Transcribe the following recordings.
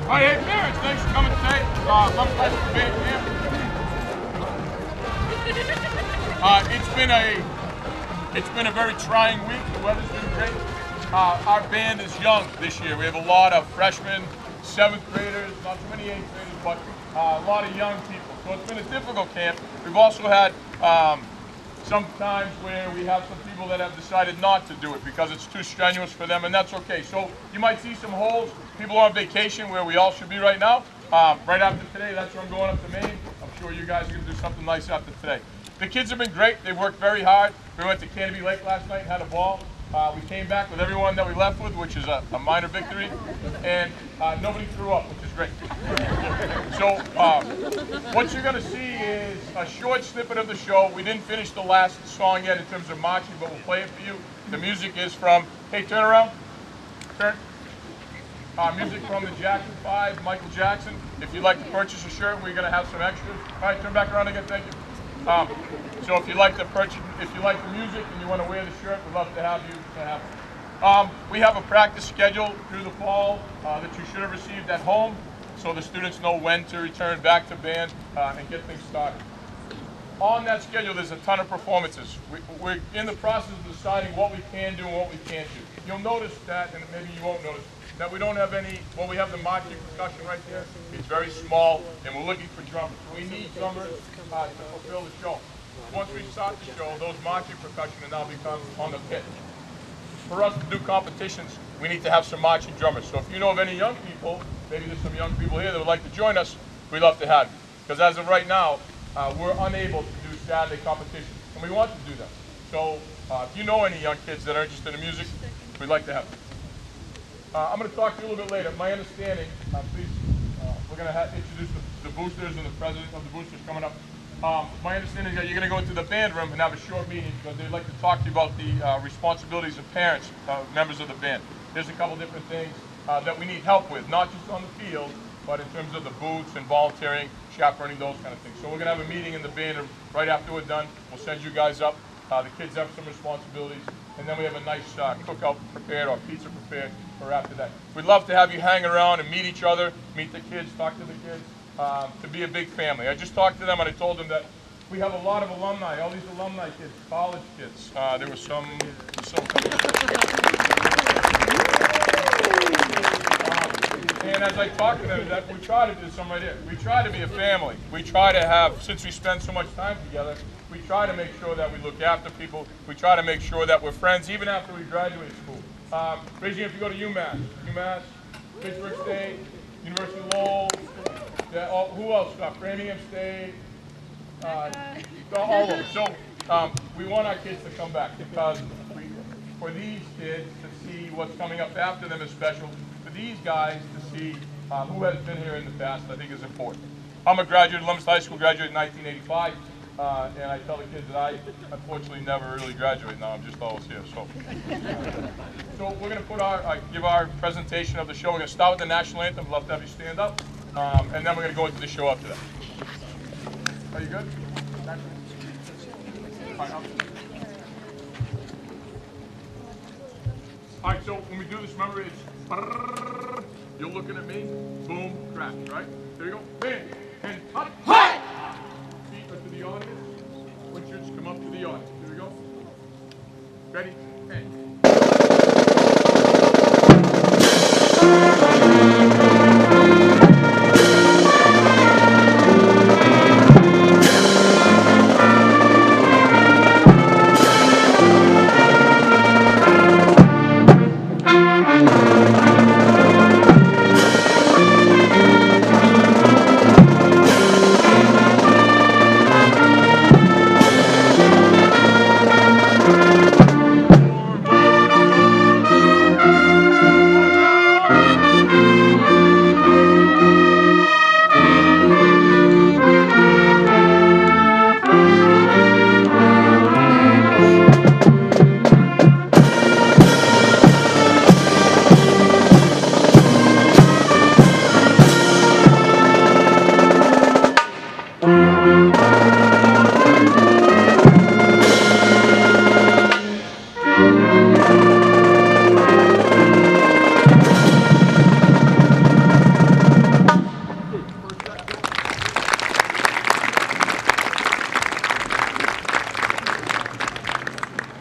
All right, hey parents, thanks for coming today. I'm glad to be here. It's been a very trying week. The weather's been great. Our band is young this year. We have a lot of freshmen, 7th graders, not too many 8th graders, but a lot of young people. So it's been a difficult camp. We've also had some times where we have some people that have decided not to do it because it's too strenuous for them, and that's okay. So you might see some holes. People are on vacation where we all should be right now. Right after today, that's where I'm going up to Maine. I'm sure you guys are going to do something nice after today. The kids have been great. They've worked very hard. We went to Canopy Lake last night and had a ball. We came back with everyone that we left with, which is a minor victory, and nobody threw up, which is great. So what you're going to see is a short snippet of the show. We didn't finish the last song yet in terms of marching, but we'll play it for you. The music is from, hey, turn around. Turn. Music from the Jackson 5, Michael Jackson. If you'd like to purchase a shirt, we're going to have some extras. All right, turn back around again. Thank you. So if you like the music and you want to wear the shirt, we'd love to have you. We have a practice schedule through the fall that you should have received at home, so the students know when to return back to band and get things started. On that schedule, there's a ton of performances. We're in the process of deciding what we can do and what we can't do. You'll notice that, and maybe you won't notice, that we don't have any, well, we have the marching percussion right there. It's very small, and we're looking for drummers. We need drummers to fulfill the show. Once we start the show, those marching percussion will now become on the pitch. For us to do competitions, we need to have some marching drummers. So if you know of any young people, maybe there's some young people here that would like to join us, we'd love to have you. Because as of right now, we're unable to do Saturday competitions, and we want to do them. So if you know any young kids that are interested in music, we'd like to have them. I'm going to talk to you a little bit later. My understanding, please, we're going to introduce the boosters and the president of the boosters coming up. My understanding is that you're going to go into the band room and have a short meeting because they'd like to talk to you about the responsibilities of parents, members of the band. There's a couple different things that we need help with, not just on the field, but in terms of the booths and volunteering, chaperoning, those kind of things. So we're going to have a meeting in the band room right after we're done. We'll send you guys up. The kids have some responsibilities. And then we have a nice cookout prepared or pizza prepared for after that. We'd love to have you hang around and meet each other, meet the kids, talk to the kids, to be a big family. I just talked to them and I told them that we have a lot of alumni, all these alumni kids, college kids. There were some and as I talked to them, that we try to do some right here. We try to be a family. We try to have, since we spend so much time together, we try to make sure that we look after people. We try to make sure that we're friends even after we graduate school. Raise your hand if you go to UMass, Pittsburgh State, University of Lowell, who else? Framingham State, all of them. So we want our kids to come back because for these kids to see what's coming up after them is special. For these guys to see who has been here in the past, I think is important. I'm a graduate of Leominster High School, graduated in 1985. And I tell the kids that I unfortunately never really graduate now. I'm just always here. So we're going to give our presentation of the show. We're going to start with the national anthem. I'd love to have you stand up, and then we're going to go into the show after that. Are you good? All right. So when we do this, remember it's you're looking at me. Boom, crash. Right? There you go. Bam and cut. Hi. To the audience. Richards, come up to the audience. Here we go. Ready? And.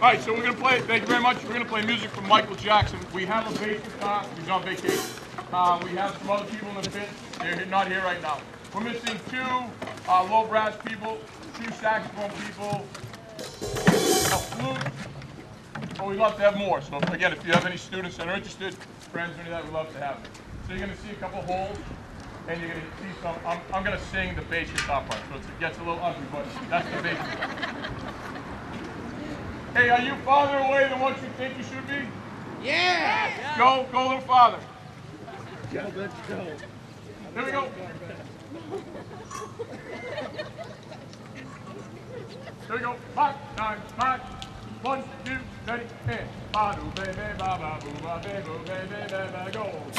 All right, so we're going to play, thank you very much. We're going to play music from Michael Jackson. We have a bass guitar. He's on vacation. We have some other people in the pit. They're not here right now. We're missing 2 low brass people, 2 saxophone people, a flute. But we'd love to have more. So again, if you have any students that are interested, friends or any of that, we'd love to have them. So you're going to see a couple holes, and you're going to see some. I'm going to sing the bass guitar part, so it gets a little ugly, but that's the bass guitar. Hey, are you farther away than what you think you should be? Yeah! Go a little farther. Go, let's go. Here we go. Here we go. Mark, 9, mark. 1, 2, ready, and ba do baby, ba ba boo ba baby, baby, baby, go. And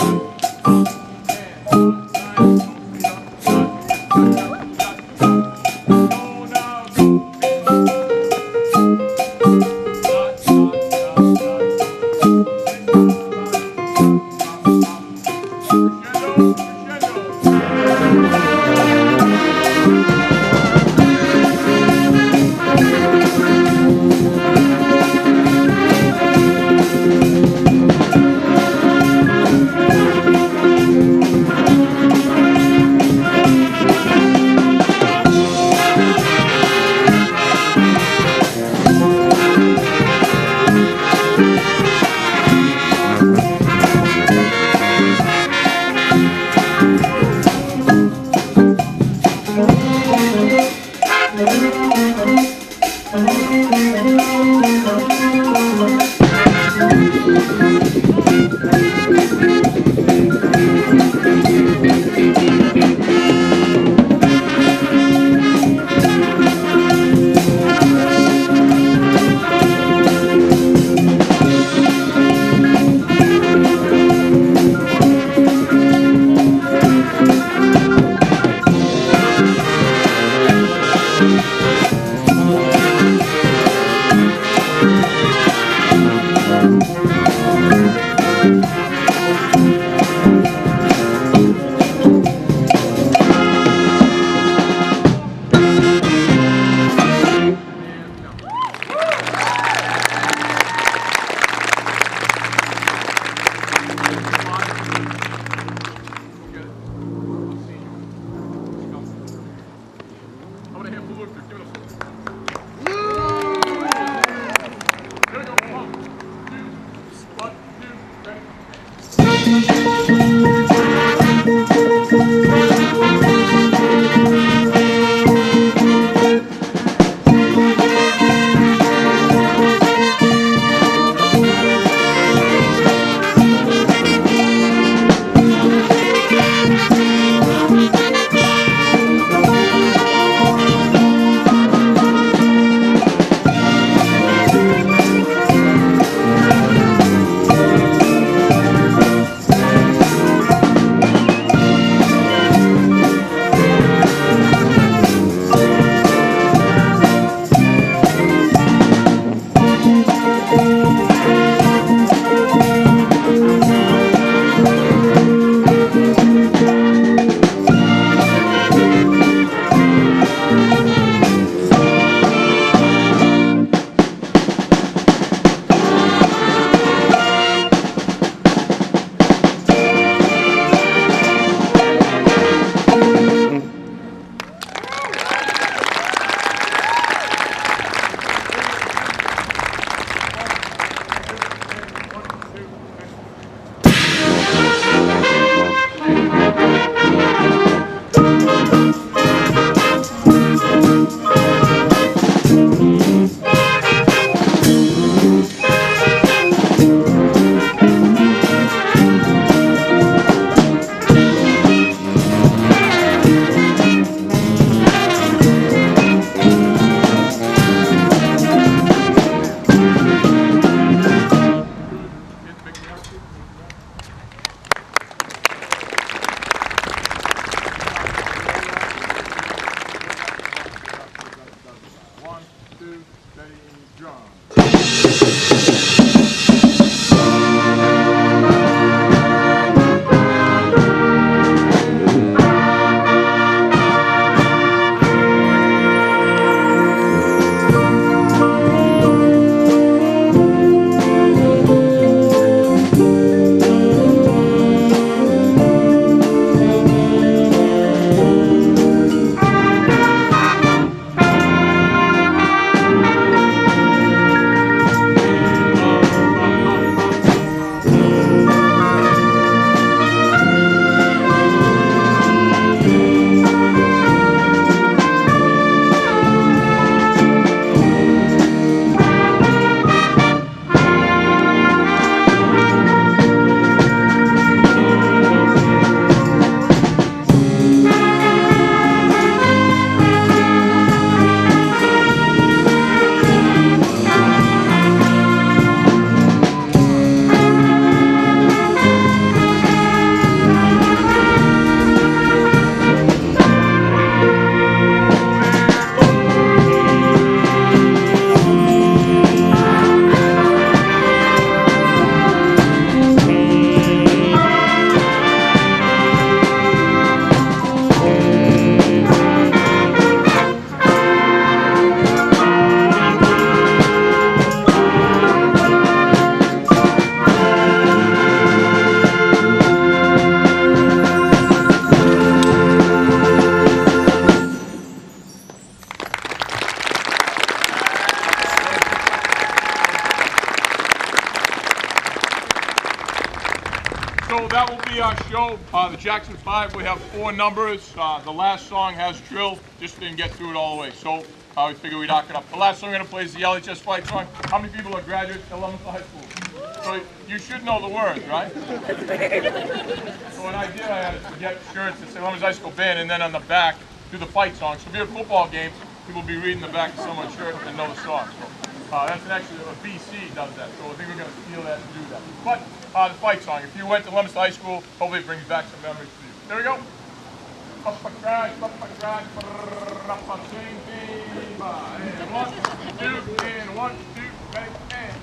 2, steady, drum. So that will be our show. The Jackson 5, we have 4 numbers. The last song has drill, just didn't get through it all the way. So we figured we'd knock it up. The last song we're going to play is the LHS fight song. How many people are graduates at Leominster High School? So you should know the words, right? So an idea I had is to get shirts that say Leominster High School Band, and then on the back, do the fight song. So if you're at a football game, people will be reading the back of someone's shirt and know the song. So that's actually a BC does that. So I think we're going to steal that and do that. But the fight song, if you went to Leominster High School, hopefully it brings back some memories for you. There we go. And 1, 2, and 1, 2, ready, and.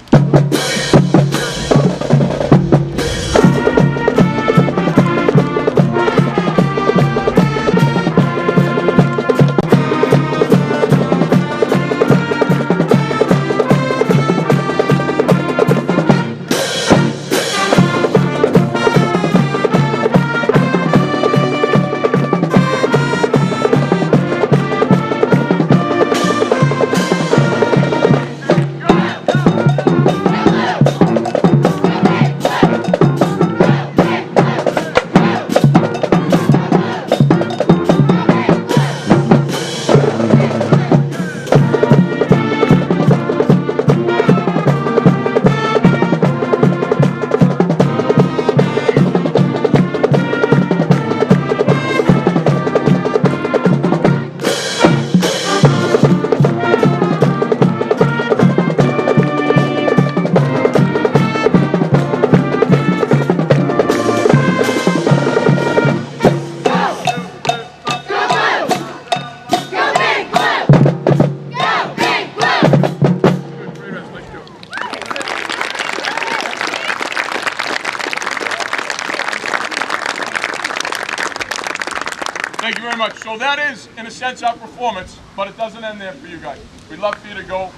Thank you very much. So that is, in a sense, our performance, but it doesn't end there for you guys. We'd love for you to go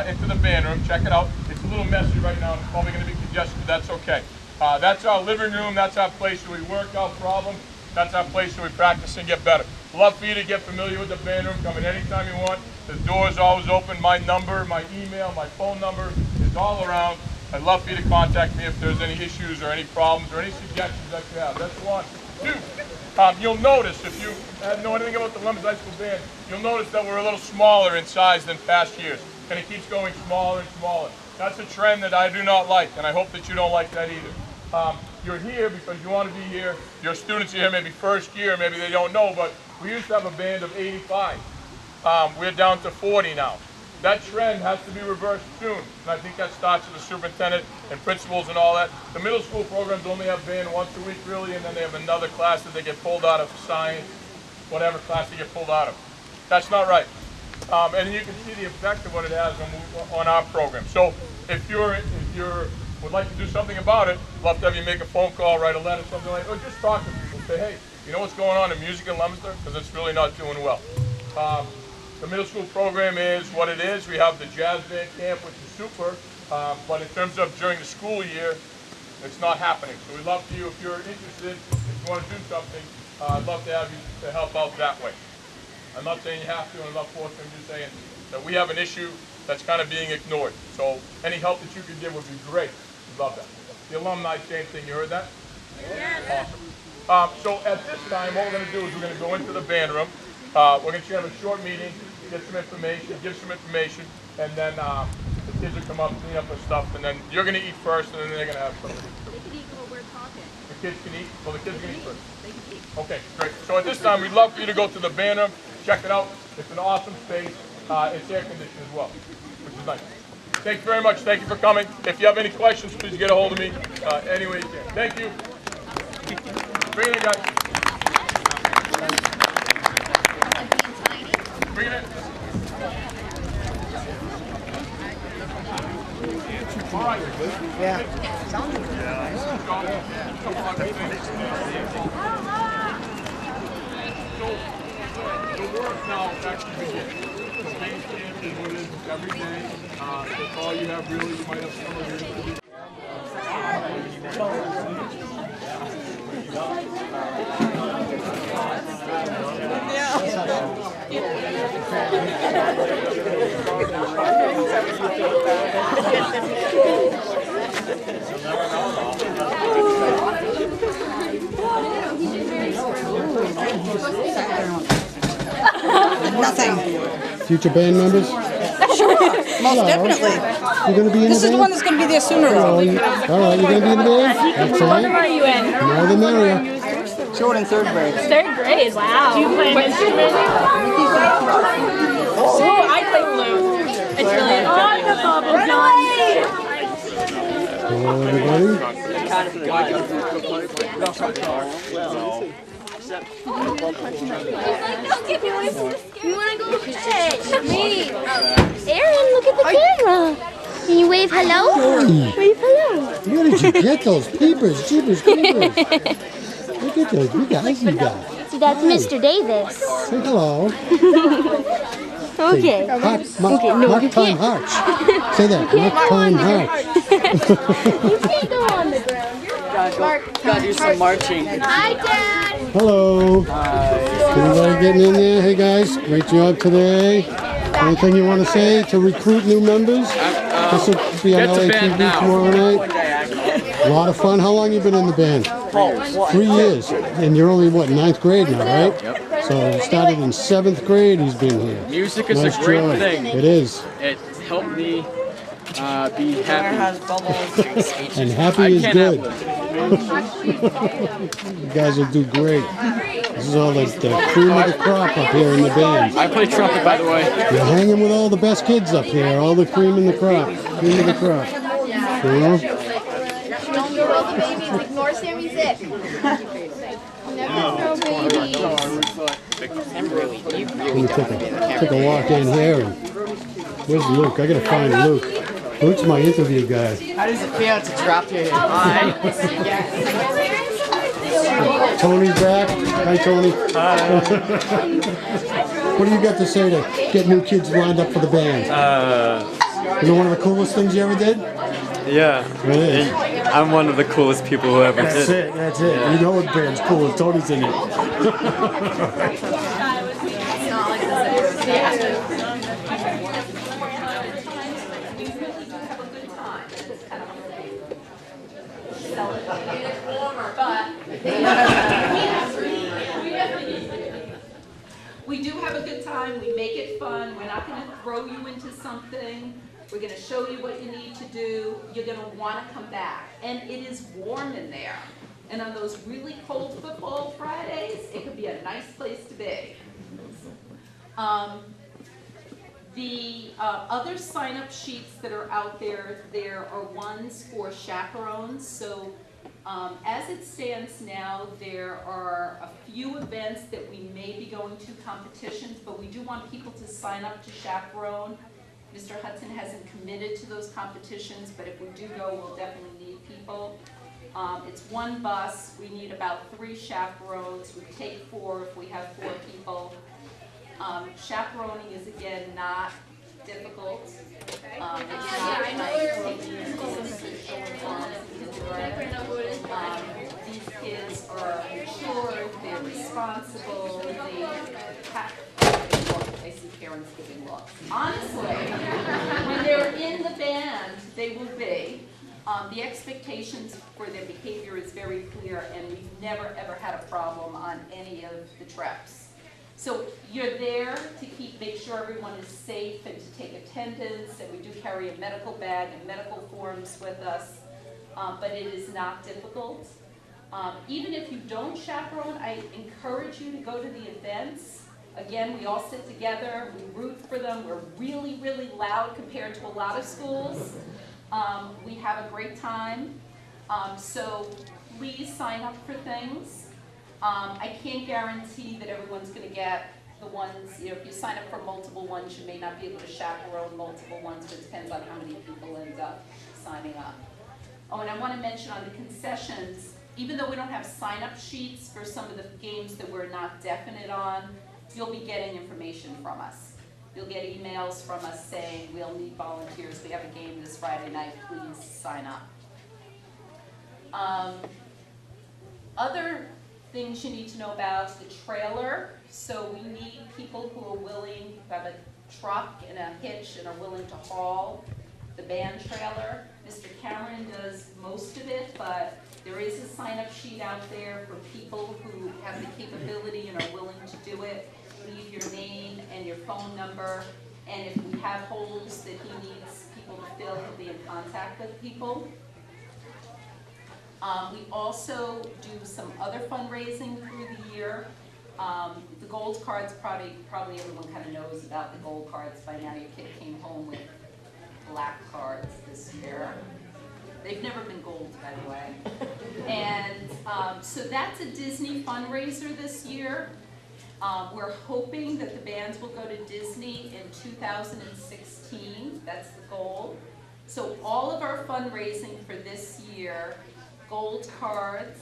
into the band room, check it out. It's a little messy right now, it's probably going to be congested, but that's okay. That's our living room, that's our place where we work out problems, that's our place where we practice and get better. Love for you to get familiar with the band room, come in anytime you want. The door's always open, my number, my email, my phone number is all around. I'd love for you to contact me if there's any issues or any problems or any suggestions that you have. That's 1. 2. You'll notice, if you know anything about the Leominster High School Band, you'll notice that we're a little smaller in size than past years. And it keeps going smaller and smaller. That's a trend that I do not like, and I hope that you don't like that either. You're here because you want to be here. Your students are here maybe first year, maybe they don't know, but we used to have a band of 85. We're down to 40 now. That trend has to be reversed soon, and I think that starts with the superintendent and principals and all that. The middle school programs only have band once a week, really, and then they have another class that they get pulled out of, science, whatever class they get pulled out of. That's not right. And you can see the effect of what it has on our program. So if you would like to do something about it, love to have you make a phone call, write a letter, something like that, or just talk to people. Say, hey, you know what's going on in music in Leominster? Because it's really not doing well. The middle school program is what it is. We have the jazz band camp, which is super, but in terms of during the school year, it's not happening. So we'd love for you, if you're interested, if you want to do something, I'd love to have you to help out that way. I'm not saying you have to, and I'm not forcing, I'm just saying that we have an issue that's kind of being ignored. So any help that you could give would be great. We'd love that. The alumni, same thing. You heard that? Yeah. Awesome. So at this time, what we're going to do is we're going to go into the band room. We're going to have a short meeting, get some information, give some information, and then the kids will come up, clean up their stuff, and then you're going to eat first, and then they're going to have something. They can eat while we're talking. The kids can eat? Well, the kids can eat first. They can eat. Okay, great. So at this time, we'd love for you to go to the band room, check it out. It's an awesome space. It's air conditioned as well, which is nice. Thank you very much. Thank you for coming. If you have any questions, please get a hold of me any way you can. Thank you. Bring it in, guys. Bring it in. All right. Yeah. Sounds good. So the work now actually begins. The band camp is what it is every day. That's all you have really. You might have some of it. Nothing. Future band members? Sure. Most definitely. You're going to be in This the is the band? one that's going to be there sooner Oh, though. all right, you're going to be in the band? Excellent. What are you in? More the merrier. Short in 3rd grade. 3rd grade. Wow. Do you play an instrument? Oh, I play flute. It's really Hello, everybody. You wanna go? Hey, me. Aaron, look at the camera. Can you wave hello? Wave hello. Where did you get those peepers? Jeepers creepers. Look at those big eyes you got. That's Mr. Davis. Say hello. Okay. Mark time Harch. Say that. Mark time Harch. You can't go on the ground. Gotta do some marching. Hi, Dad. Hello. Everybody getting in there? Hey guys, great job today. Anything you want to say to recruit new members? This will be on LATV tomorrow night. A lot of fun. How long you been in the band? 3 years. And you're only, what, 9th grade now, right? Yep. So you started in 7th grade, he's been here. Music is Nice a great job. thing. It is. It helped me be happy. And happy I is can't good. have You guys will do great. This is all the cream of the crop up here in the band. I play trumpet, by the way. You're hanging with all the best kids up here, all the cream in the crop. Cream of the crop. You know? Don't throw the babies. Ignore Sammy's zip. Never throw babies. Let me take a walk in here. And where's Luke? I gotta find Luke. Luke's my interview guy. How does it feel to drop your head? Tony's back. Hi, Tony. What do you got to say to get new kids lined up for the band? Is it one of the coolest things you ever did? Yeah. It is. I'm one of the coolest people who ever That's did. it. That's it. You know what band's cool if Tony's in it. We do have a good time. We make it fun. We're not going to throw you into something. We're going to show you what you need to do. You're going to want to come back. And it is warm in there. And on those really cold football Fridays, it could be a nice place to be. The other sign-up sheets that are out there, there are ones for chaperones. So as it stands now, there are a few events that we may be going to competitions, but we do want people to sign up to chaperone. Mr. Hudson hasn't committed to those competitions, but if we do go, we'll definitely need people. It's one bus. We need about 3 chaperones. We take 4 if we have 4 people. Chaperoning is, again, not difficult. It's not like taking these kids are mature, they're responsible, they have, I see parents giving looks. Honestly, when they're in the band, they will be. The expectations for their behavior is very clear, and we've never ever had a problem on any of the trips. So you're there to make sure everyone is safe and to take attendance, and we do carry a medical bag and medical forms with us, but it is not difficult. Even if you don't chaperone, I encourage you to go to the events. Again, we all sit together, we root for them, we're really, really loud compared to a lot of schools. We have a great time, so please sign up for things. I can't guarantee that everyone's going to get the ones, you know, if you sign up for multiple ones, you may not be able to chaperone multiple ones, but it depends on how many people end up signing up. Oh, and I want to mention on the concessions, even though we don't have sign-up sheets for some of the games that we're not definite on, you'll be getting information from us. You'll get emails from us saying, we'll need volunteers, we have a game this Friday night, please sign up. Other things you need to know about the trailer. So we need people who are willing, who have a truck and a hitch and are willing to haul the band trailer. Mr. Cameron does most of it, but There is a sign-up sheet out there for people who have the capability and are willing to do it. Leave your name and your phone number, and if we have holes that he needs people to fill, he'll be in contact with people. We also do some other fundraising through the year. The gold cards, probably everyone kind of knows about the gold cards by now. Your kid came home with black cards this year. They've never been gold, by the way. And so that's a Disney fundraiser this year. We're hoping that the bands will go to Disney in 2016. That's the goal. So all of our fundraising for this year, gold cards,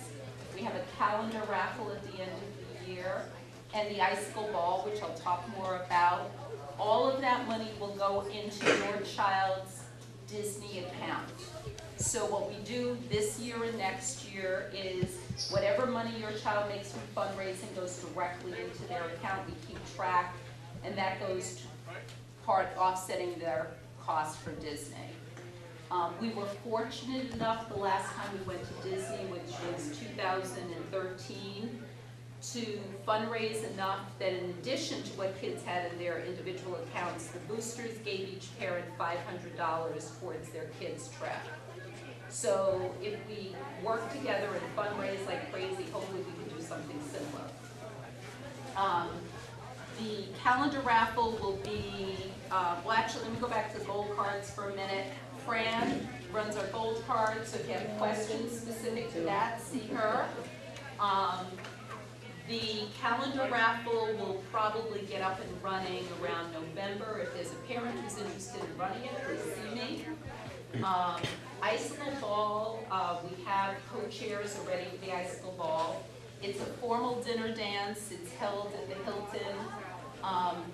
we have a calendar raffle at the end of the year, and the icicle ball, which I'll talk more about. All of that money will go into your child's Disney account. So what we do this year and next year is whatever money your child makes from fundraising goes directly into their account. We keep track, and that goes to part offsetting their cost for Disney. We were fortunate enough the last time we went to Disney, which was 2013, to fundraise enough that in addition to what kids had in their individual accounts, the boosters gave each parent $500 towards their kids' trip. So if we work together and fundraise like crazy, hopefully we can do something similar. The calendar raffle will be, well actually let me go back to the gold cards for a minute. Fran runs our gold cards, so if you have questions specific to that, see her. The calendar raffle will probably get up and running around November. If there's a parent who's interested in running it, please see me. Icicle ball, we have co-chairs already for the icicle ball. It's a formal dinner dance. It's held at the Hilton.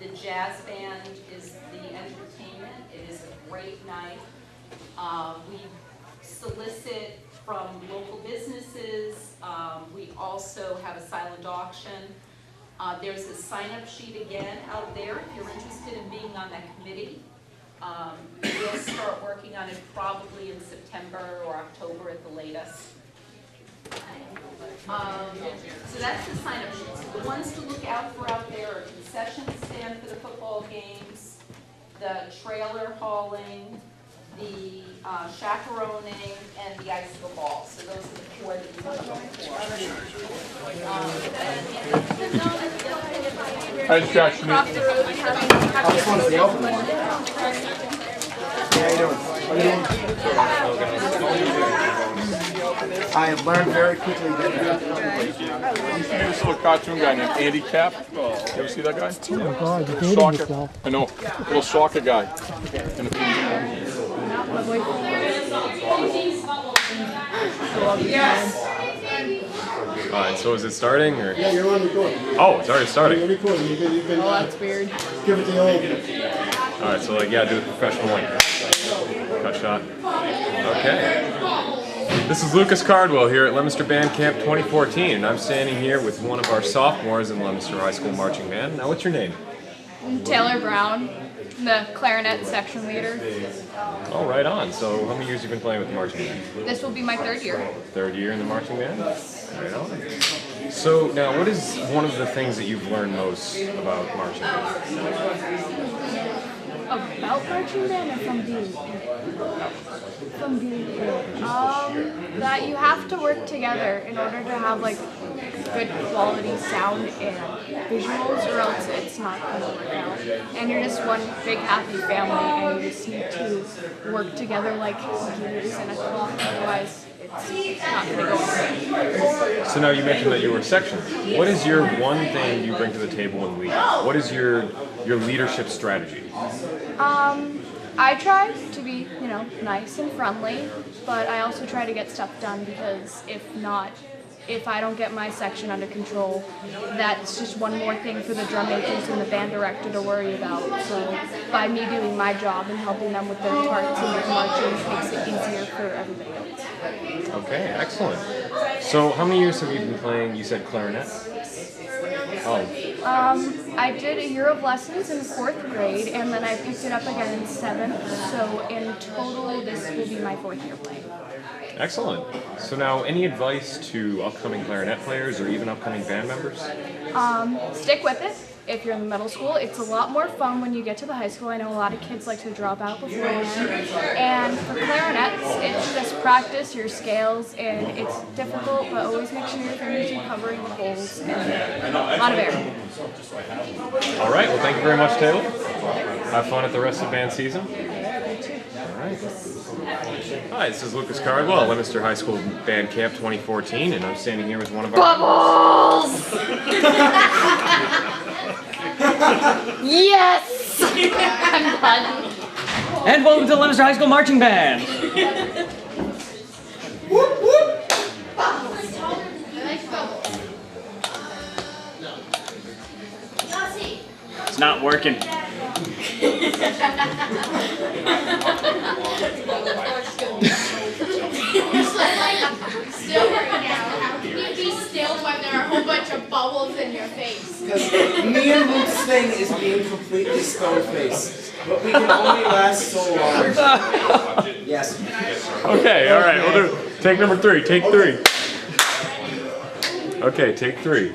The jazz band is the entertainment. It is a great night. We solicit from local businesses. We also have a silent auction. There's a sign-up sheet again out there if you're interested in being on that committee. We'll start working on it probably in September or October at the latest. So that's the sign-up sheet. So the ones to look out for out there are concession stand for the football games, the trailer hauling, the chaperoning, and the icicle ball. So those are the four that you want to look for. I just got you. I have learned very quickly that This little cartoon guy named Andy Cap. You ever see that guy? Oh God, you're dating Soccer. yourself. I know. Little soccer guy. Yes. Alright, so is it starting or? Yeah, you're on recording. Oh, it's already starting. You're recording. You've been Oh, that's weird. give it the old. Alright, so like, yeah, do the professional one. Cut shot. Okay. This is Lucas Cardwell here at Leominster Band Camp 2014, and I'm standing here with one of our sophomores in Leominster High School Marching Band. Now, what's your name? Taylor Brown, the clarinet section leader. Oh, right on. So, how many years have you been playing with the marching band? This will be my third year. Third year in the marching band? Right on. So, now, what is one of the things that you've learned most about marching band? About marching band or from being? From being that you have to work together in order to have like good quality sound and visuals, or else it's not going to work out. And you're just one big happy family, and you just need to work together like gears in a clock. Otherwise, it's not going to go anywhere. So now you mentioned that you were section. What is your one thing you bring to the table and lead? What is your leadership strategy? I try to be, nice and friendly, but I also try to get stuff done, because if I don't get my section under control, that's just one more thing for the drum majors and the band director to worry about. So by me doing my job and helping them with their parts and their marching, it makes it easier for everybody else. Okay, excellent. So how many years have you been playing, you said clarinet? Oh, I did a year of lessons in 4th grade, and then I picked it up again in 7th. So in total, this will be my 4th year playing. Excellent. So now, any advice to upcoming clarinet players or even upcoming band members? Stick with it. If you're in middle school, it's a lot more fun when you get to the high school. I know a lot of kids like to drop out beforehand. And for clarinets, it's just practice your scales, and it's difficult, but always make sure your fingers are covering the holes and a lot of air. All right, well, thank you very much, Taylor. Have fun at the rest of band season. All right. Hi, this is Lucas Cardwell at Leominster High School Band Camp 2014, and I'm standing here with one of our... Bubbles! Yes! I'm done. And welcome to the Leominster High School Marching Band. Whoop, whoop. It's not working. Still right now. How can you be still when there are a whole bunch of bubbles in your face? Because me and Luke's thing is being completely stone-faced. But we can only last so long. Yes. Okay, all right, we'll do take number 3. Take 3. Okay, take 3.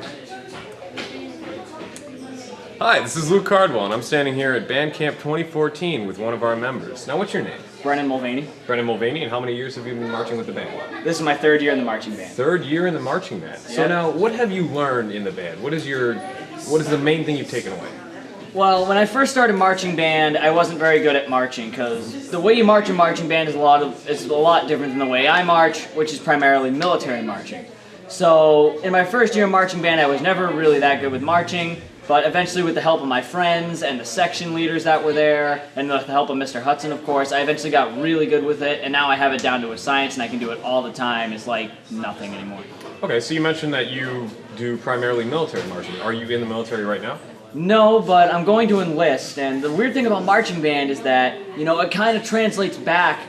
Hi, this is Luke Cardwell, and I'm standing here at Band Camp 2014 with one of our members. Now, what's your name? Brennan Mulvaney. Brennan Mulvaney, and how many years have you been marching with the band? This is my 3rd year in the marching band. 3rd year in the marching band. So now, what have you learned in the band? What is the main thing you've taken away? Well, when I first started marching band, I wasn't very good at marching because the way you march in marching band is a lot different than the way I march, which is primarily military marching. So in my first year of marching band, I was never really that good with marching. But eventually, with the help of my friends and the section leaders that were there, and with the help of Mr. Hudson, of course, I eventually got really good with it, and now I have it down to a science, and I can do it all the time. It's like nothing anymore. Okay, so you mentioned that you do primarily military marching. Are you in the military right now? No, but I'm going to enlist, and the weird thing about marching band is that, you know, it kind of translates back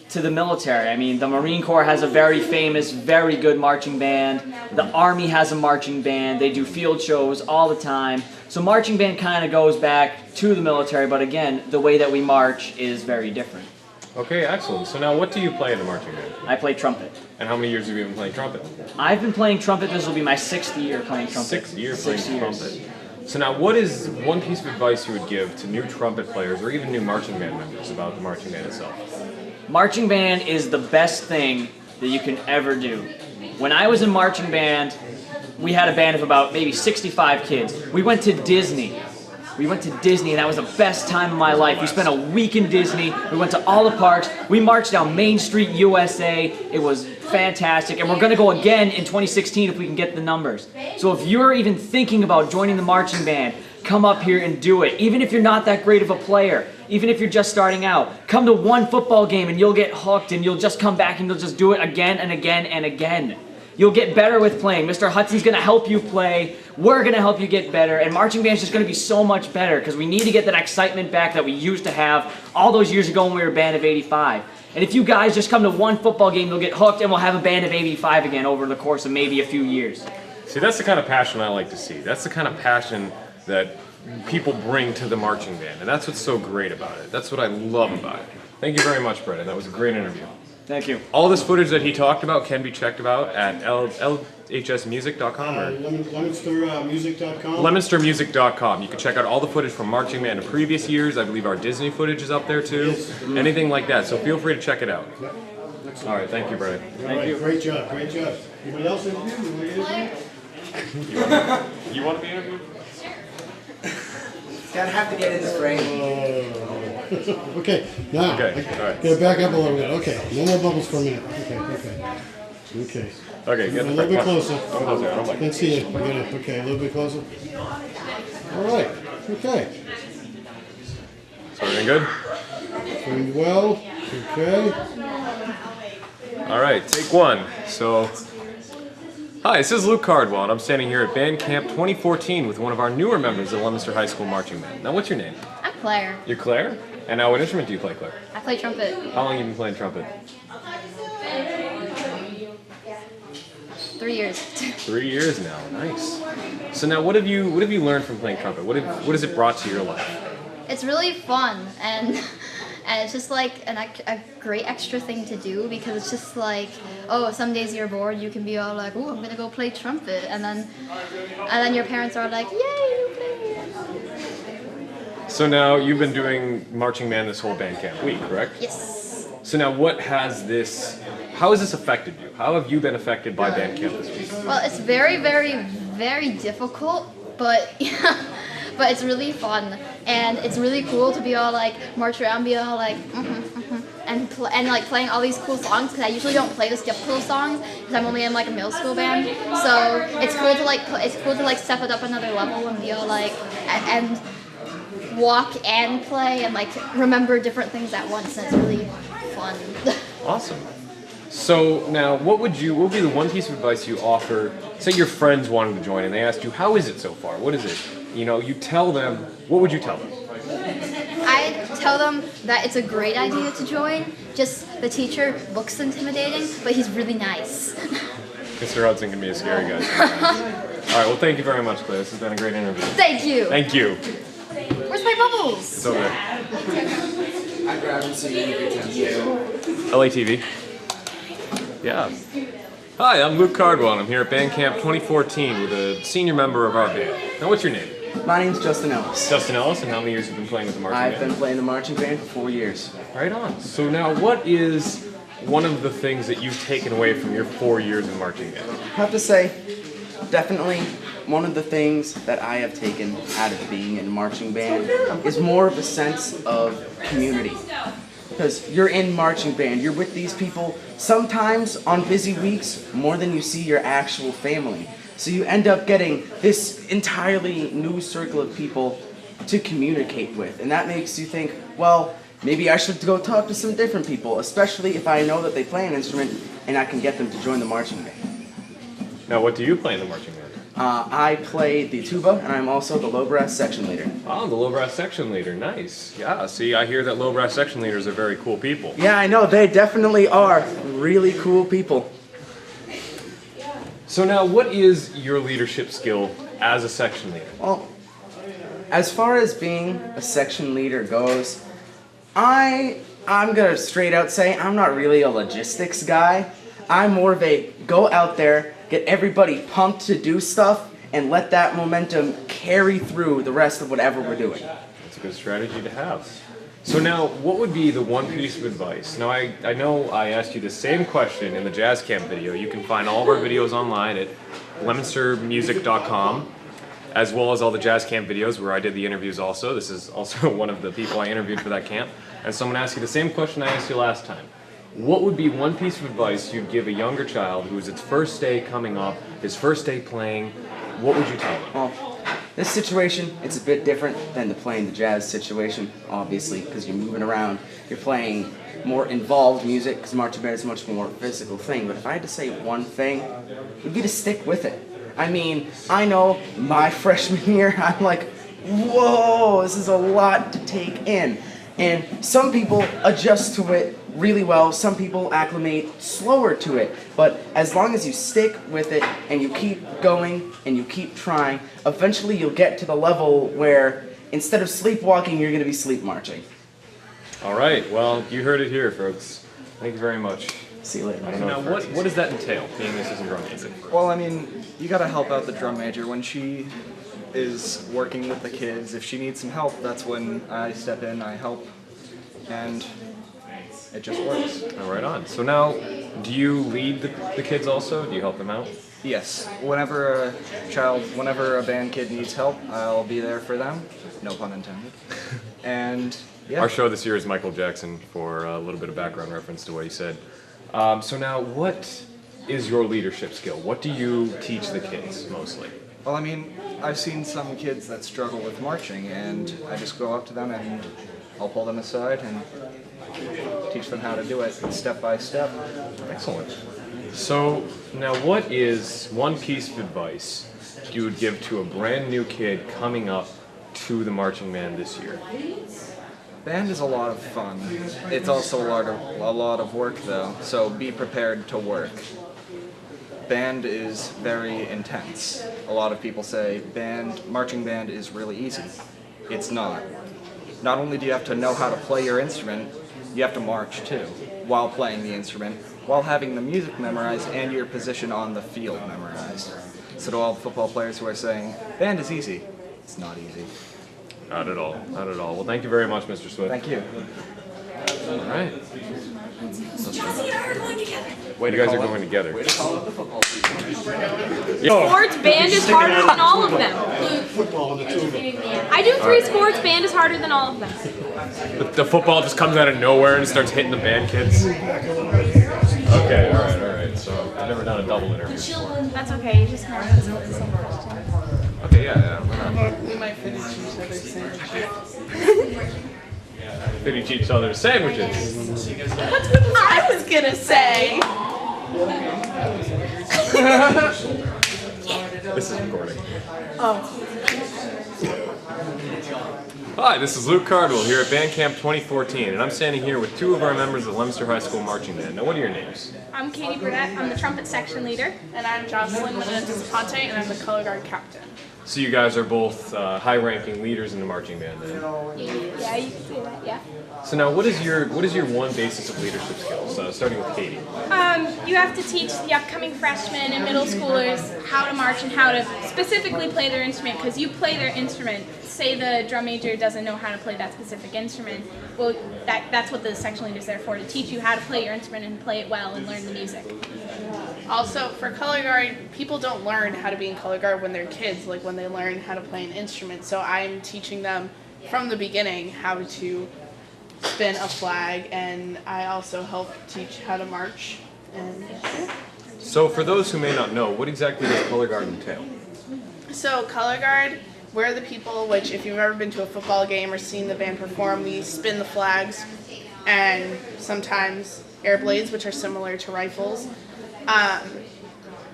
to the military. I mean, the Marine Corps has a very famous, very good marching band. The Army has a marching band. They do field shows all the time. So marching band kind of goes back to the military, but again, the way that we march is very different. Okay, excellent. So now what do you play in the marching band? I play trumpet. And how many years have you been playing trumpet? I've been playing trumpet. This will be my 6th year playing trumpet. 6th year playing trumpet. So now what is one piece of advice you would give to new trumpet players or even new marching band members about the marching band itself? Marching band is the best thing that you can ever do. When I was in marching band, we had a band of about maybe 65 kids. We went to Disney. We went to Disney, and that was the best time of my life. We spent a week in Disney. We went to all the parks. We marched down Main Street, USA. It was fantastic, and we're going to go again in 2016 if we can get the numbers. So if you're even thinking about joining the marching band, come up here and do it. Even if you're not that great of a player, even if you're just starting out, come to one football game and you'll get hooked, and you'll just come back and you'll just do it again and again and again. You'll get better with playing. Mr. Hudson's going to help you play. We're going to help you get better. And marching band's just going to be so much better because we need to get that excitement back that we used to have all those years ago when we were a band of 85. And if you guys just come to one football game, you'll get hooked, and we'll have a band of 85 again over the course of maybe a few years. See, that's the kind of passion I like to see. That's the kind of passion that people bring to the marching band. And that's what's so great about it. That's what I love about it. Thank you very much, Brendan. That was a great interview. Thank you. All this footage that he talked about can be checked out at LHSmusic.com or LeominsterMusic.com. LeominsterMusic.com. You can check out all the footage from marching band in previous years. I believe our Disney footage is up there too. Yes. Anything like that. So feel free to check it out. Yep. All right. Thank you, Brendan. Thank you. Great job. Great job. Anybody else interview? You want to be interviewed? Gotta have to get in the frame. Okay, now, Okay, all right. Gotta back up a little bit. Okay, no more bubbles for a minute. Okay. Okay, get A little bit closer. Closer. I don't like Can't see you. Okay, a little bit closer. All right, okay. So everything good? Doing well, okay. All right, take 1. So, hi, this is Luke Cardwell, and I'm standing here at Band Camp 2014 with one of our newer members of the Leominster High School Marching Band. Now, what's your name? I'm Claire. You're Claire? And now what instrument do you play, Claire? I play trumpet. How long have you been playing trumpet? 3 years. 3 years now, nice. So now, what have you learned from playing trumpet? What has it brought to your life? It's really fun, and it's just like a great extra thing to do, because it's just like, oh, some days you're bored, you can be all like, oh, I'm gonna go play trumpet, and then your parents are like, yay, you play. So now you've been doing marching band this whole band camp week, correct? Yes. So now, how has this affected you? How have you been affected by band camp this week? Well, it's very, very, very difficult, but but it's really fun, and it's really cool to be all like march around, be all like and like playing all these cool songs, because I usually don't play the difficult songs because I'm only in like a middle school band. So it's cool to like step it up another level and be all like and walk and play and like remember different things at once, and it's really fun. Awesome. So now, what would be the one piece of advice you offer? Say your friends wanted to join and they asked you, "How is it so far? What is it?" You tell them. What would you tell them? I tell them that it's a great idea to join. Just the teacher looks intimidating, but he's really nice. Mr. Hudson can be a scary guy sometimes. All right. Well, thank you very much, Claire. This has been a great interview. Thank you. Thank you. Where's my bubbles? It's over there. I grabbed some utensils. LATV. Yeah. Hi, I'm Luke Cardwell, and I'm here at Band Camp 2014 with a senior member of our band. Now, what's your name? My name's Justin Ellis. Justin Ellis, and how many years have you been playing with the marching band? I've been playing the marching band for 4 years. Right on. So now, what is one of the things that you've taken away from your 4 years in marching band? I have to say, definitely one of the things that I have taken out of being in marching band is more of a sense of community. Because you're in marching band, you're with these people sometimes on busy weeks more than you see your actual family. So you end up getting this entirely new circle of people to communicate with. And that makes you think, well, maybe I should go talk to some different people, especially if I know that they play an instrument and I can get them to join the marching band. Now, what do you play in the marching band? I play the tuba, and I'm also the low brass section leader. Oh, the low brass section leader. Nice. Yeah, see, I hear that low brass section leaders are very cool people. Yeah, I know. They definitely are really cool people. So now, what is your leadership skill as a section leader? Well, as far as being a section leader goes, I'm gonna straight out say I'm not really a logistics guy. I'm more of a go out there, get everybody pumped to do stuff, and let that momentum carry through the rest of whatever we're doing. That's a good strategy to have. So now, what would be the one piece of advice? Now, I know I asked you the same question in the Jazz Camp video. You can find all of our videos online at leominstermusic.com, as well as all the Jazz Camp videos where I did the interviews also. This is also one of the people I interviewed for that camp. And so I'm going to ask you the same question I asked you last time. What would be one piece of advice you'd give a younger child who's its first day coming up, his first day playing? What would you tell them? Well, this situation, it's a bit different than the playing the jazz situation, obviously, because you're moving around. You're playing more involved music, because marching band is a much more physical thing. But if I had to say one thing, it would be to stick with it. I mean, I know my freshman year, I'm like, whoa, this is a lot to take in. And some people adjust to it really well, some people acclimate slower to it, but as long as you stick with it and you keep going and you keep trying, eventually you'll get to the level where instead of sleepwalking, you're going to be sleep marching. All right, well, you heard it here, folks. Thank you very much. See you later. Now, what does that entail, being the assistant drum major? Well, I mean, you gotta help out the drum major when she is working with the kids. If she needs some help, that's when I step in, I help, and it just works. All right on. So now, do you lead the kids also? Do you help them out? Yes. Whenever a band kid needs help, I'll be there for them. No pun intended. And yeah. Our show this year is Michael Jackson, for a little bit of background reference to what he said. So now, what is your leadership skill? What do you teach the kids mostly? Well, I mean, I've seen some kids that struggle with marching, and I just go up to them and I'll pull them aside and teach them how to do it step by step. Excellent. So now, what is one piece of advice you would give to a brand new kid coming up to the marching band this year? Band is a lot of fun. It's also a lot of work though, so be prepared to work. Band is very intense. a lot of people say marching band is really easy. It's not. Not only do you have to know how to play your instrument, you have to march too, while playing the instrument, while having the music memorized and your position on the field memorized. So to all the football players who are saying, band is easy, it's not easy. Not at all. Not at all. Well, thank you very much, Mr. Swift. Thank you. All right. Jazzy and I are going together. Wait, you guys are going together. Sports band is harder than all of them. I do 3 sports, band is harder than all of them. The football just comes out of nowhere and starts hitting the band kids. Okay, all right. So I've never done a double interview before. That's okay, you just have to ask the same question. Okay, yeah. We might finish each other's sandwiches. Finish each other's sandwiches. That's what I was gonna say. This is recording. Oh. Hi, this is Luke Cardwell here at Band Camp 2014, and I'm standing here with 2 of our members of the Leominster High School Marching Band. Now, what are your names? I'm Katie Burnett, I'm the trumpet section leader. And I'm Jocelyn Menendez-Ponte, and I'm the color guard captain. So you guys are both high-ranking leaders in the marching band, then? Yeah, you can say that, yeah. So now, what is your one basis of leadership skills? Starting with Katie. You have to teach the upcoming freshmen and middle schoolers how to march and how to specifically play their instrument, because you play their instrument. Say the drum major doesn't know how to play that specific instrument. Well, that's what the section leader is there for, to teach you how to play your instrument and play it well and learn the music. Also, for color guard, people don't learn how to be in color guard when they're kids, like when they learn how to play an instrument. So I'm teaching them from the beginning how to spin a flag, and I also help teach how to march. And So for those who may not know, what exactly does color guard entail? so color guard, we're the people which, if you've ever been to a football game or seen the band perform, we spin the flags and sometimes air blades, which are similar to rifles.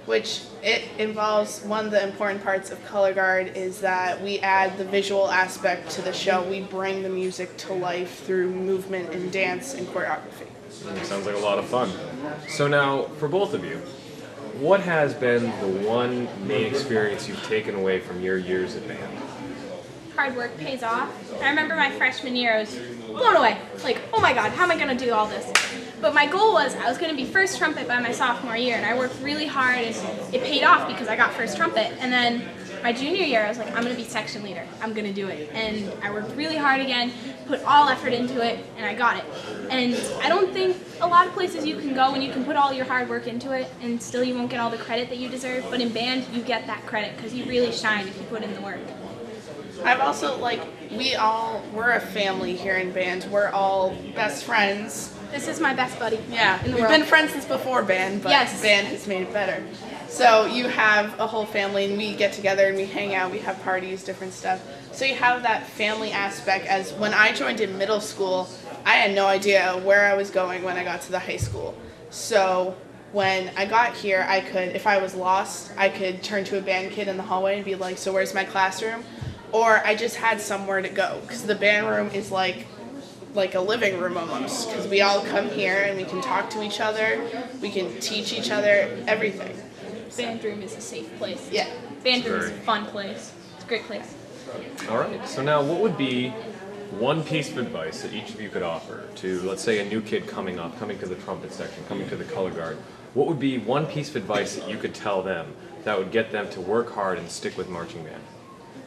Which it involves, one of the important parts of color guard is that we add the visual aspect to the show. We bring the music to life through movement and dance and choreography. Sounds like a lot of fun. So now, for both of you, what has been the one main experience you've taken away from your years at band? Hard work pays off. I remember my freshman year, I was blown away. Like, oh my god, how am I going to do all this? But my goal was I was going to be first trumpet by my sophomore year, and I worked really hard, and it paid off because I got first trumpet. And then my junior year, I was like, I'm going to be section leader. I'm going to do it. And I worked really hard again, put all effort into it, and I got it. And I don't think a lot of places you can go and you can put all your hard work into it, and still you won't get all the credit that you deserve. But in band, you get that credit because you really shine if you put in the work. I've also, we're a family here in band. We're all best friends. This is my best buddy. Yeah, in the we've world. been friends since before band, but Yes. band has made it better. So you have a whole family, and we get together and we hang out, we have parties, different stuff. So you have that family aspect. As when I joined in middle school, I had no idea where I was going when I got to the high school. So when I got here, I could, if I was lost, I could turn to a band kid in the hallway and be like, so where's my classroom? Or I just had somewhere to go, because the band room is like a living room almost, because we all come here and we can talk to each other, we can teach each other everything. Band room is a safe place. Yeah. Band room is a fun place. It's a great place. All right, so now what would be one piece of advice that each of you could offer to, let's say, a new kid coming to the trumpet section, coming to the color guard? What would be one piece of advice that you could tell them that would get them to work hard and stick with marching band?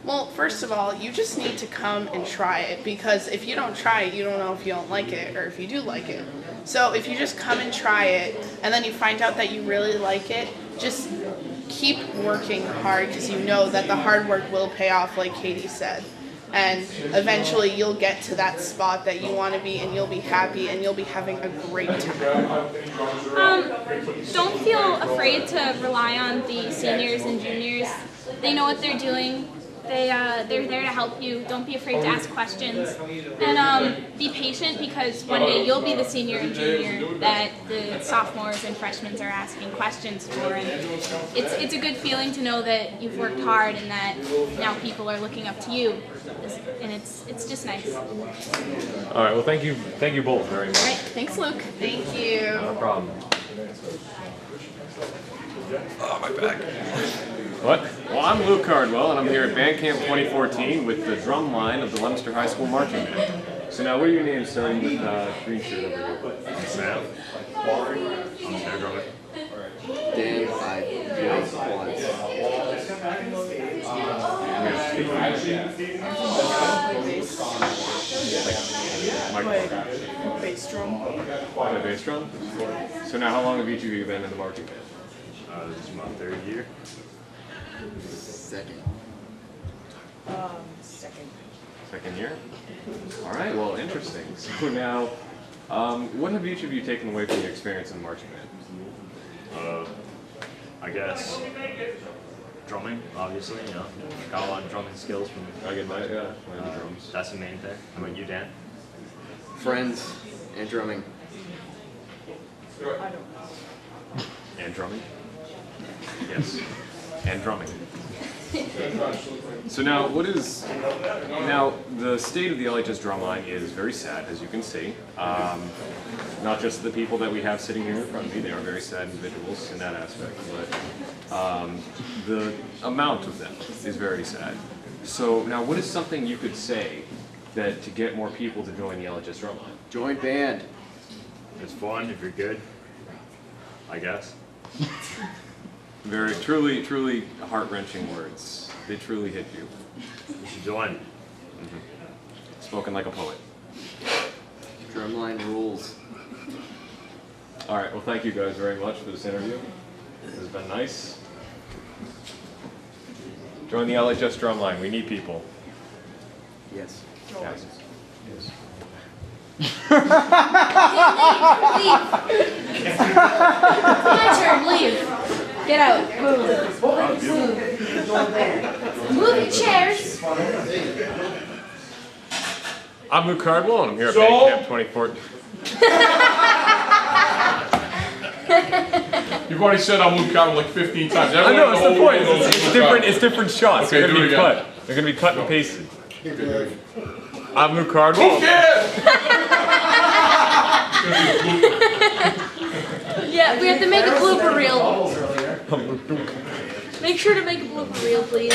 Well, first of all, you just need to come and try it, because if you don't try it, you don't know if you don't like it or if you do like it. So if you just come and try it, and then you find out that you really like it, just keep working hard, because you know that the hard work will pay off, like Katie said. And eventually you'll get to that spot that you want to be, and you'll be happy, and you'll be having a great time. Don't feel afraid to rely on the seniors and juniors. They know what they're doing. They're there to help you. Don't be afraid to ask questions. And be patient, because one day you'll be the senior and junior that the sophomores and freshmen are asking questions for. And it's a good feeling to know that you've worked hard and that now people are looking up to you. And it's just nice. All right, well, thank you both very much. All right, thanks, Luke. Thank you. No problem. Oh, my back. What? Well, I'm Luke Cardwell, and I'm here at Band Camp 2014 with the drum line of the Leominster High School Marching Band. So now, what are your names, starting with green shirt over here? Sam. I'm snare drummer. Dan, Bass drum. Play bass drum? So now, how long have each of you been in the marching band? This is my 3rd year. Second. Second. Second year? All right, well, interesting. So now, what have each of you taken away from your experience in the marching band? I guess drumming, obviously, you know. Got a lot of drumming skills from I get that, yeah. Playing the drums. That's the main thing. How about you, Dan? Friends and drumming. And drumming? Yes. And drumming. So now, the state of the LHS drumline is very sad, as you can see. Not just the people that we have sitting here in front of me, they are very sad individuals in that aspect, but the amount of them is very sad. So now, what is something you could say that to get more people to join the LHS drumline? Join band. It's fun if you're good, I guess. Very, truly heart-wrenching words. They truly hit you. You should join. Spoken like a poet. Drumline rules. All right, well, thank you guys very much for this interview. This has been nice. Join the LHS drumline. We need people. Yes. Yes. Yes. My turn, leave. Get out. Move. Move your chairs. I'm Luke Cardwell, and I'm here at Band Camp 2014. You've already said I'm Luke Cardwell like 15 times. I know, that's the point. It's different shots. Okay, They're going to be cut. They're going to be cut and pasted. I'm Luke Cardwell. Yeah, we have to make a blooper reel. Make sure to make a blooper reel, please.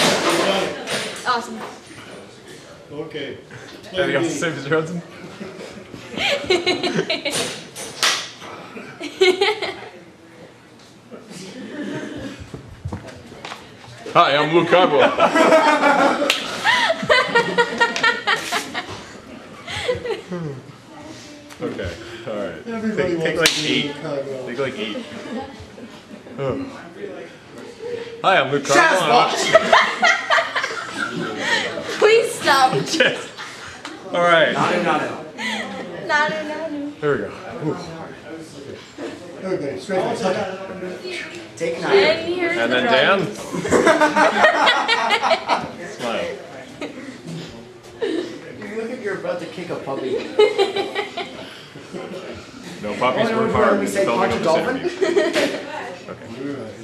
Awesome. Okay. Anything else to say, Mr. Hudson? Hi, I'm Luke Cardwell. Okay, all right. Everybody Take wants like to 8. be Cardwell. Take like 8. Oh. Hi, I'm Luke Cardwell. Please stop. All right. Nanu. There we go. Everybody, straight face. Hug it. Take a And here's And the then drum. Dan. Smile. You look like you're about to kick a puppy. No puppies were We harmed in say filming punch of a this interview. Okay.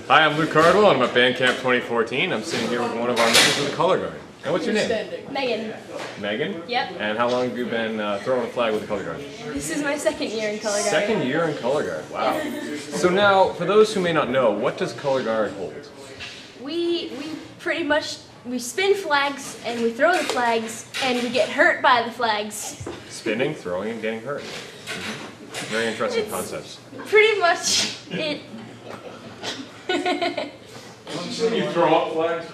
Hi, I'm Luke Cardwell, and I'm at Band Camp 2014. I'm sitting here with one of our members of the color guard. And what's your name? Megan. Megan? Yep. And how long have you been throwing a flag with the color guard? This is my 2nd year in color guard. 2nd year in color guard. Wow. So now, for those who may not know, what does color guard hold? We pretty much, we spin flags and we throw the flags and we get hurt by the flags. Spinning, throwing, and getting hurt. Very interesting concepts. Pretty much it. You throw up flags?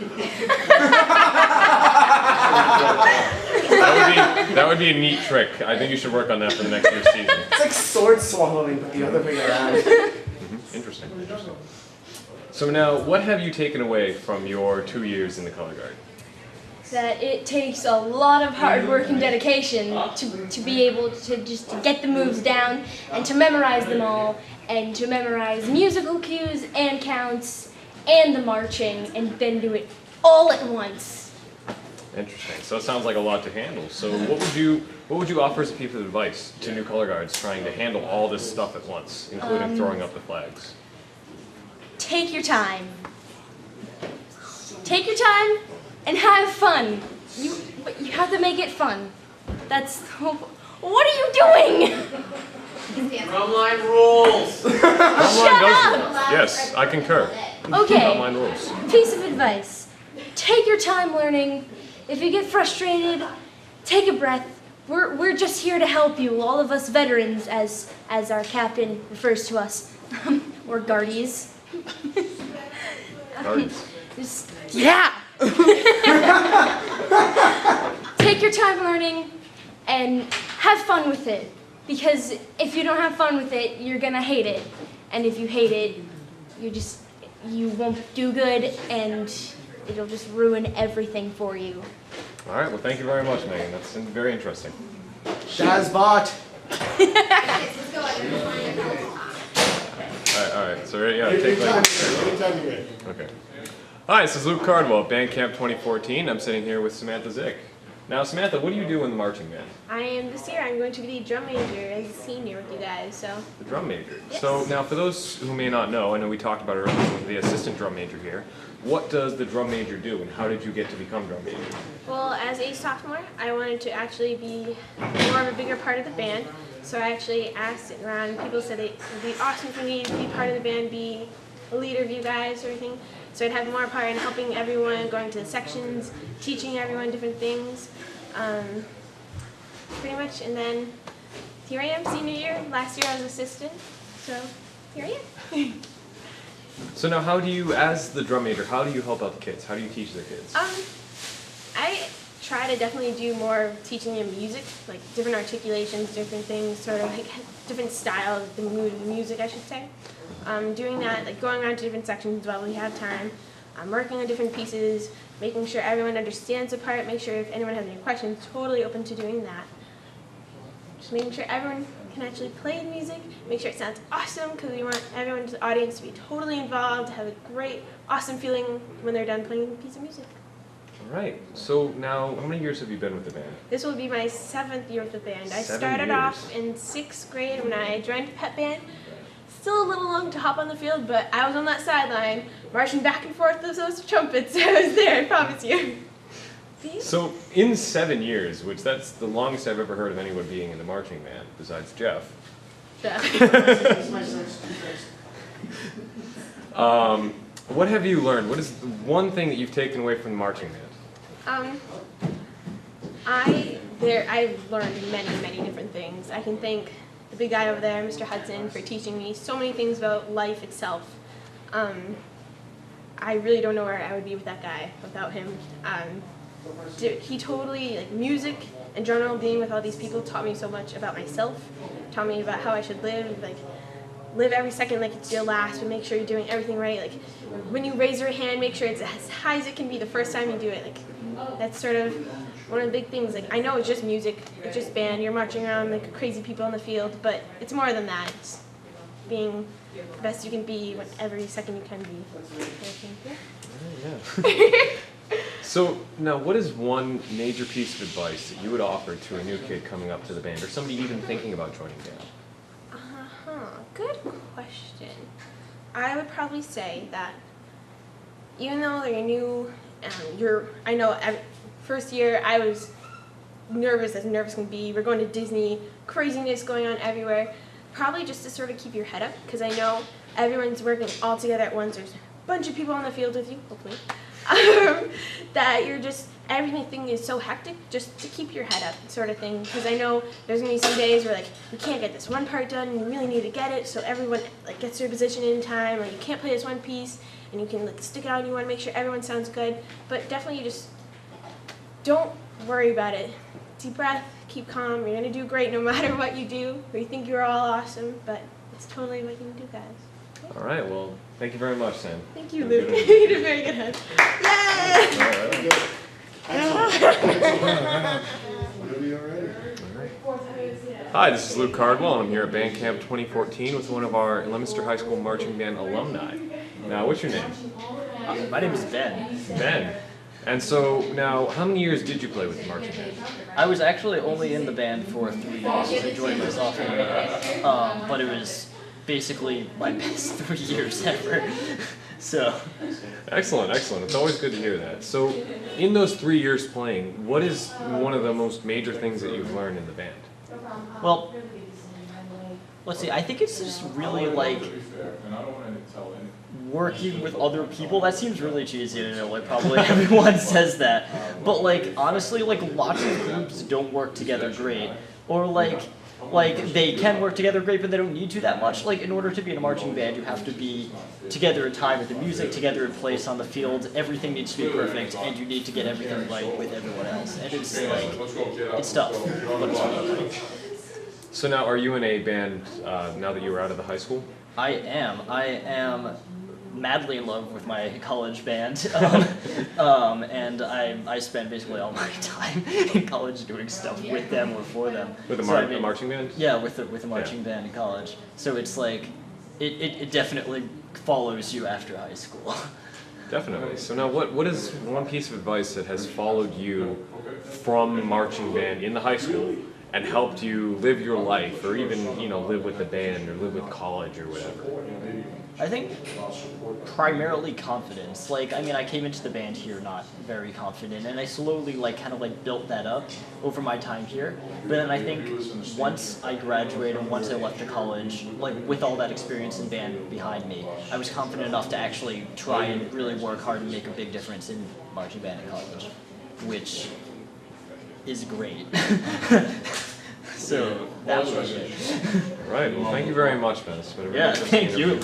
That would be a neat trick. I think you should work on that for the next year's season. It's like sword swallowing, but the other way around. Interesting. So now, what have you taken away from your 2 years in the color guard? That it takes a lot of hard work and dedication to be able to just to get the moves down and to memorize them all and to memorize musical cues and counts and the marching and then do it all at once. Interesting. So it sounds like a lot to handle. So what would you offer as a piece of advice to new color guards trying to handle all this stuff at once, including throwing up the flags? Take your time. Take your time and have fun. But you have to make it fun. That's. What are you doing? Drumline rules. Drumline does. Yes, I concur. Okay. Drumline rules. Piece of advice. Take your time learning. If you get frustrated, take a breath. We're just here to help you, all of us veterans, as our captain refers to us. Or guardies. Guardies. Yeah! Take your time learning and have fun with it. Because if you don't have fun with it, you're gonna hate it. And if you hate it, you won't do good and it'll just ruin everything for you. All right, well, thank you very much, Megan. That's very interesting. Shazbot. All right. So, yeah, take Okay. Hi, this is Luke Cardwell, Band Camp 2014. I'm sitting here with Samantha Zick. Now, Samantha, what do you do in the marching band? This year I'm going to be the drum major as a senior with you guys, so. The drum major. Yes. So now, for those who may not know, I know we talked about it earlier with the assistant drum major here. What does the drum major do, and how did you get to become drum major? Well, as a sophomore, I wanted to actually be more of a bigger part of the band. So I actually asked around, people said it would be awesome for me to be part of the band, be a leader of you guys or everything. So I'd have more part in helping everyone, going to the sections, teaching everyone different things. Pretty much, and then here I am, senior year. Last year I was assistant, so here I am. So now, how do you, as the drum major, how do you help out the kids? How do you teach the kids? I try to definitely do more teaching them music, like different articulations, different things, sort of like different styles, the mood of the music, I should say. Doing that, like going around to different sections while we have time. Working on different pieces, making sure everyone understands the part, make sure if anyone has any questions, totally open to doing that. Just making sure everyone can actually play the music, make sure it sounds awesome, because we want everyone in the audience to be totally involved, have a great, awesome feeling when they're done playing a piece of music. All right. So now, how many years have you been with the band? This will be my 7th year with the band. I 7 started years. off in 6th grade when I joined the pep band. Still a little long to hop on the field, but I was on that sideline, marching back and forth with those trumpets. I was there, I promise you. So in 7 years, which that's the longest I've ever heard of anyone being in the marching band, besides Jeff. What have you learned? What is the one thing that you've taken away from the marching band? I've learned many different things. I can thank the big guy over there, Mr. Hudson, for teaching me so many things about life itself. I really don't know where I would be with that guy without him. He totally, like, music in general, being with all these people, taught me so much about myself, taught me about how I should live, like, live every second like it's your last, but make sure you're doing everything right. Like, when you raise your hand, make sure it's as high as it can be the first time you do it. Like, that's sort of one of the big things. Like, I know it's just music, it's just band, you're marching around like crazy people in the field, but it's more than that. It's being the best you can be every second you can be. So now, what is one major piece of advice that you would offer to a new kid coming up to the band, or somebody even thinking about joining band? Good question. I would probably say that even though you're new, I know first year I was nervous as nervous can be. We're going to Disney, craziness going on everywhere. Probably just to sort of keep your head up, because I know everyone's working all together at once. There's a bunch of people on the field with you, hopefully. That you're just, everything is so hectic, just to keep your head up sort of thing, because I know there's going to be some days where, like, you can't get this one part done and you really need to get it, so everyone, like, gets their position in time, or you can't play this one piece and you can, like, stick it out and you want to make sure everyone sounds good, but definitely you just don't worry about it. Deep breath, keep calm, you're going to do great no matter what you do, or you think you're all awesome, but it's totally what you can do, guys. All right, well, thank you very much, Sam. Thank you, Luke. You did a very good head. Hi, this is Luke Cardwell, and I'm here at Band Camp 2014 with one of our Leominster High School marching band alumni. Now, what's your name? My name is Ben. Ben. And so, now, how many years did you play with the marching band? I was actually only in the band for 3 years. I joined my sophomore year, but it was basically my best 3 years ever. So. Excellent, excellent. It's always good to hear that. So, in those 3 years playing, what is one of the most major things that you've learned in the band? Well, let's see, I think it's just really like working with other people. That seems really cheesy, I know, like probably everyone says that. But like honestly, like lots of groups don't work together great. Or like they can work together great, but they don't need to that much. Like in order to be in a marching band, you have to be together in time with the music, together in place on the field. Everything needs to be perfect, and you need to get everything right with everyone else. And it's like, it's tough, but it's fun. So now, are you in a band now that you were out of the high school? I am madly in love with my college band, and I spend basically all my time in college doing stuff with them or for them. With the marching band? Yeah, with the marching band in college. So it's like, it definitely follows you after high school. Definitely. So now what is one piece of advice that has followed you from marching band in the high school and helped you live your life, or even, live with the band, or live with college, or whatever? I think primarily confidence. Like, I mean, I came into the band here not very confident, and I slowly, kind of built that up over my time here. But then I think once I graduated and once I left the college, with all that experience in band behind me, I was confident enough to actually try and really work hard and make a big difference in marching band in college, which is great. So that was it. Right. Well, thank you very much, Ben. It's been a really yeah, thank you.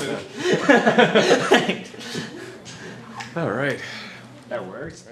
All right. That works.